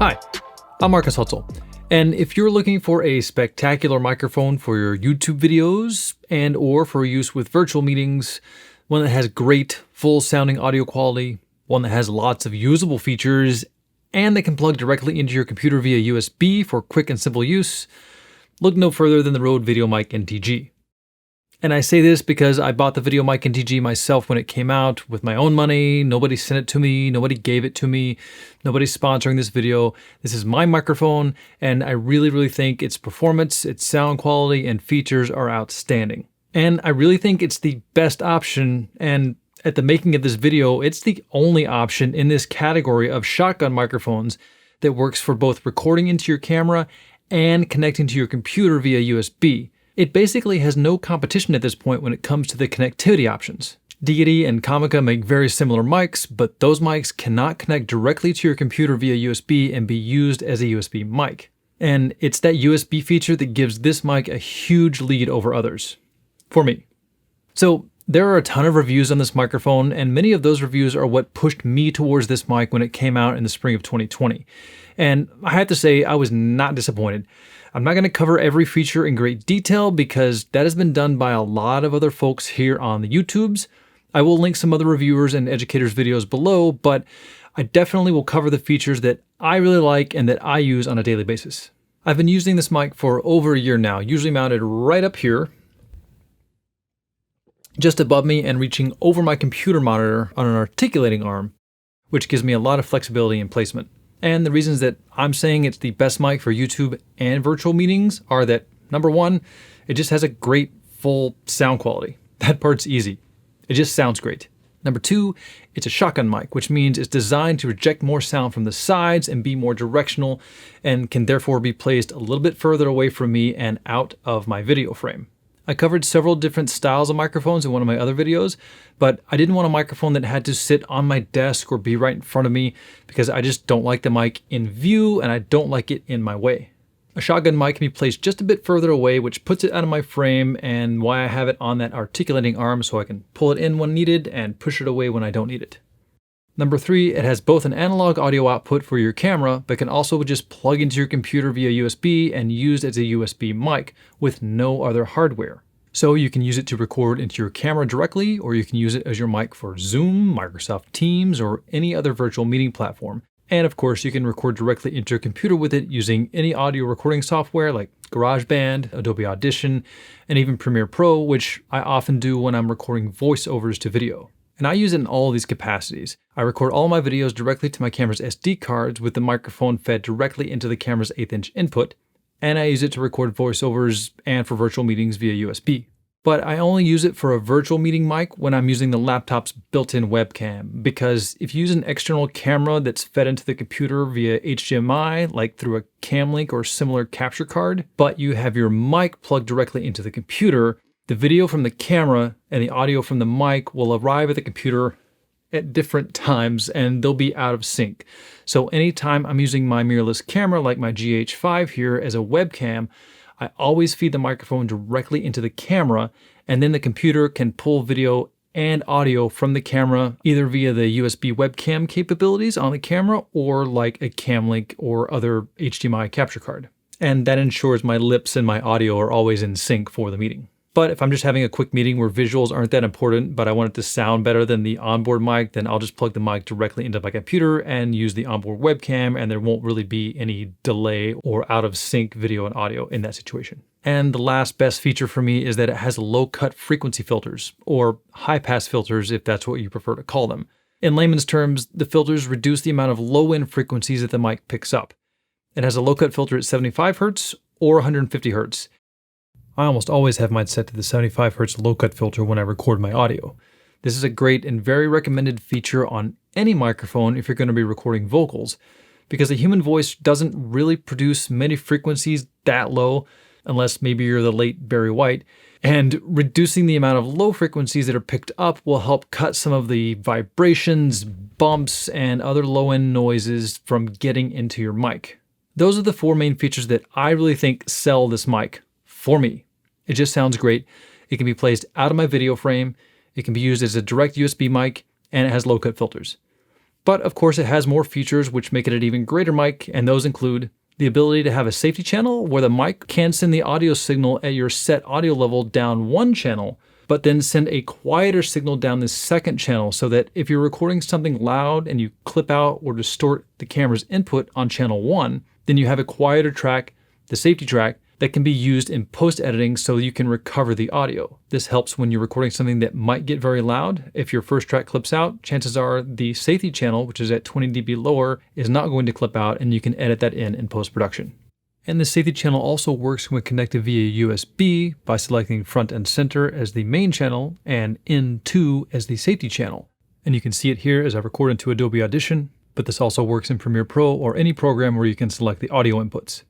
Hi, I'm Marcus Hutzel, and if you're looking for a spectacular microphone for your YouTube videos and or for use with virtual meetings, one that has great full-sounding audio quality, one that has lots of usable features, and that can plug directly into your computer via USB for quick and simple use, look no further than the Rode VideoMic NTG. And I say this because I bought the VideoMic NTG myself when it came out with my own money. Nobody sent it to me. Nobody gave it to me. Nobody's sponsoring this video. This is my microphone, and I really think its performance, its sound quality, and features are outstanding. And I really think it's the best option, and at the making of this video, it's the only option in this category of shotgun microphones that works for both recording into your camera and connecting to your computer via USB. It basically has no competition at this point when it comes to the connectivity options. Deity and Comica make very similar mics, but those mics cannot connect directly to your computer via USB and be used as a USB mic. And it's that USB feature that gives this mic a huge lead over others. For me. So there are a ton of reviews on this microphone, and many of those reviews are what pushed me towards this mic when it came out in the spring of 2020. And I have to say, I was not disappointed. I'm not going to cover every feature in great detail because that has been done by a lot of other folks here on the YouTubes. I will link some other reviewers and educators' videos below, but I definitely will cover the features that I really like and that I use on a daily basis. I've been using this mic for over a year now, usually mounted right up here, just above me and reaching over my computer monitor on an articulating arm, which gives me a lot of flexibility in placement. And the reasons that I'm saying it's the best mic for YouTube and virtual meetings are that, number one, it just has a great full sound quality. That part's easy. It just sounds great. Number two, it's a shotgun mic, which means it's designed to reject more sound from the sides and be more directional and can therefore be placed a little bit further away from me and out of my video frame. I covered several different styles of microphones in one of my other videos, but I didn't want a microphone that had to sit on my desk or be right in front of me because I just don't like the mic in view and I don't like it in my way. A shotgun mic can be placed just a bit further away, which puts it out of my frame and why I have it on that articulating arm so I can pull it in when needed and push it away when I don't need it. Number three, it has both an analog audio output for your camera, but can also just plug into your computer via USB and used as a USB mic with no other hardware. So you can use it to record into your camera directly, or you can use it as your mic for Zoom, Microsoft Teams, or any other virtual meeting platform. And of course, you can record directly into your computer with it using any audio recording software like GarageBand, Adobe Audition, and even Premiere Pro, which I often do when I'm recording voiceovers to video. And I use it in all of these capacities. I record all my videos directly to my camera's SD cards with the microphone fed directly into the camera's 1/8" input, and I use it to record voiceovers and for virtual meetings via USB. But I only use it for a virtual meeting mic when I'm using the laptop's built-in webcam, because if you use an external camera that's fed into the computer via HDMI, like through a cam link or similar capture card, but you have your mic plugged directly into the computer, the video from the camera and the audio from the mic will arrive at the computer at different times and they'll be out of sync. So anytime I'm using my mirrorless camera like my GH5 here as a webcam, I always feed the microphone directly into the camera, and then the computer can pull video and audio from the camera either via the USB webcam capabilities on the camera or like a cam link or other HDMI capture card. And that ensures my lips and my audio are always in sync for the meeting. But if I'm just having a quick meeting where visuals aren't that important, but I want it to sound better than the onboard mic, then I'll just plug the mic directly into my computer and use the onboard webcam, and there won't really be any delay or out of sync video and audio in that situation. And the last best feature for me is that it has low-cut frequency filters, or high-pass filters if that's what you prefer to call them. In layman's terms, the filters reduce the amount of low-end frequencies that the mic picks up. It has a low-cut filter at 75 Hz or 150 Hz. I almost always have mine set to the 75 Hz low-cut filter when I record my audio. This is a great and very recommended feature on any microphone if you're going to be recording vocals, because the human voice doesn't really produce many frequencies that low, unless maybe you're the late Barry White, and reducing the amount of low frequencies that are picked up will help cut some of the vibrations, bumps, and other low-end noises from getting into your mic. Those are the four main features that I really think sell this mic. For me, it just sounds great. It can be placed out of my video frame. It can be used as a direct USB mic, and it has low-cut filters. But of course it has more features which make it an even greater mic, and those include the ability to have a safety channel where the mic can send the audio signal at your set audio level down one channel, but then send a quieter signal down the second channel so that if you're recording something loud and you clip out or distort the camera's input on channel 1, then you have a quieter track, the safety track, that can be used in post-editing so you can recover the audio. This helps when you're recording something that might get very loud. If your first track clips out, chances are the safety channel, which is at 20 dB lower, is not going to clip out, and you can edit that in post-production. And the safety channel also works when connected via USB by selecting front and center as the main channel and N2 as the safety channel. And you can see it here as I record into Adobe Audition, but this also works in Premiere Pro or any program where you can select the audio inputs.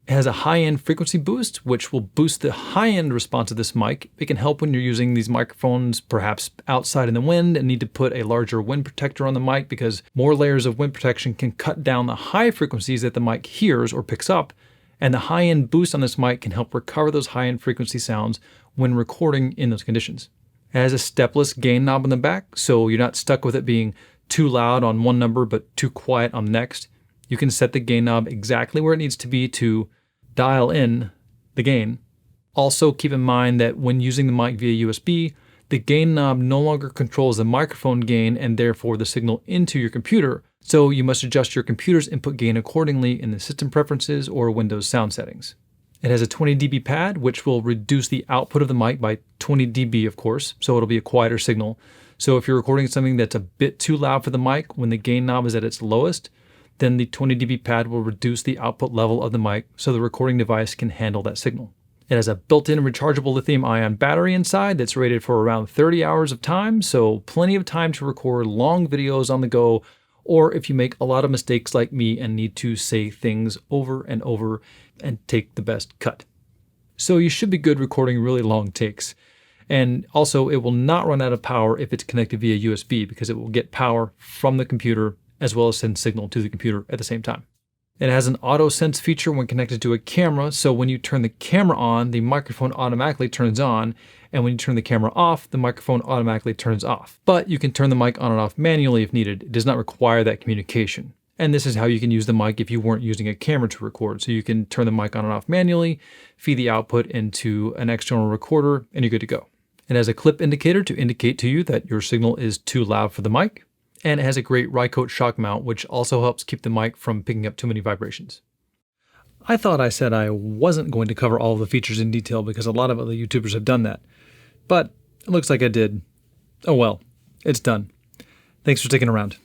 It has a high-end frequency boost, which will boost the high-end response of this mic. It can help when you're using these microphones perhaps outside in the wind and need to put a larger wind protector on the mic because more layers of wind protection can cut down the high frequencies that the mic hears or picks up. And the high-end boost on this mic can help recover those high-end frequency sounds when recording in those conditions. It has a stepless gain knob on the back, so you're not stuck with it being too loud on one number but too quiet on the next. You can set the gain knob exactly where it needs to be to dial in the gain. Also keep in mind that when using the mic via USB, the gain knob no longer controls the microphone gain and therefore the signal into your computer, so you must adjust your computer's input gain accordingly in the system preferences or Windows sound settings. It has a 20 dB pad, which will reduce the output of the mic by 20 dB, of course, so it'll be a quieter signal. So if you're recording something that's a bit too loud for the mic when the gain knob is at its lowest, then the 20 dB pad will reduce the output level of the mic so the recording device can handle that signal. It has a built-in rechargeable lithium-ion battery inside that's rated for around 30 hours of time, so plenty of time to record long videos on the go, or if you make a lot of mistakes like me and need to say things over and over and take the best cut. So you should be good recording really long takes. And also it will not run out of power if it's connected via USB because it will get power from the computer as well as send signal to the computer at the same time. It has an Autosense feature when connected to a camera, so when you turn the camera on, the microphone automatically turns on, and when you turn the camera off, the microphone automatically turns off. But you can turn the mic on and off manually if needed. It does not require that communication. And this is how you can use the mic if you weren't using a camera to record. So you can turn the mic on and off manually, feed the output into an external recorder, and you're good to go. It has a clip indicator to indicate to you that your signal is too loud for the mic. And it has a great Rycote shock mount, which also helps keep the mic from picking up too many vibrations. I thought I said I wasn't going to cover all of the features in detail because a lot of other YouTubers have done that. But it looks like I did. Oh well, it's done. Thanks for sticking around.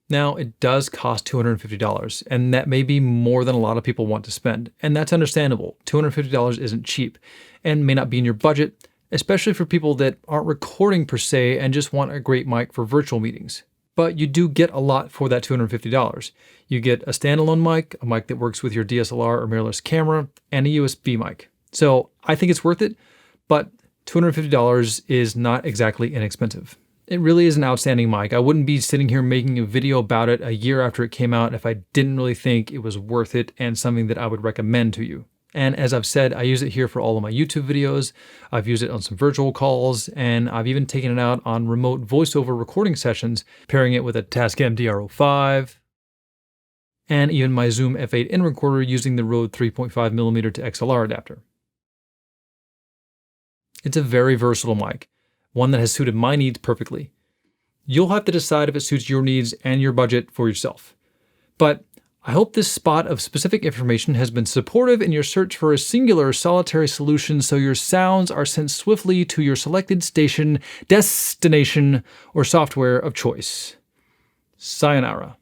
Now, it does cost $250, and that may be more than a lot of people want to spend. And that's understandable. $250 isn't cheap and may not be in your budget, especially for people that aren't recording per se and just want a great mic for virtual meetings. But you do get a lot for that $250. You get a standalone mic, a mic that works with your DSLR or mirrorless camera, and a USB mic. So I think it's worth it, but $250 is not exactly inexpensive. It really is an outstanding mic. I wouldn't be sitting here making a video about it a year after it came out if I didn't really think it was worth it and something that I would recommend to you. And as I've said, I use it here for all of my YouTube videos. I've used it on some virtual calls, and I've even taken it out on remote voiceover recording sessions, pairing it with a Tascam DR05, and even my Zoom F8 in recorder using the Rode 3.5mm to XLR adapter. It's a very versatile mic, one that has suited my needs perfectly. You'll have to decide if it suits your needs and your budget for yourself. But I hope this spot of specific information has been supportive in your search for a singular solitary solution so your sounds are sent swiftly to your selected station, destination, or software of choice. Sayonara.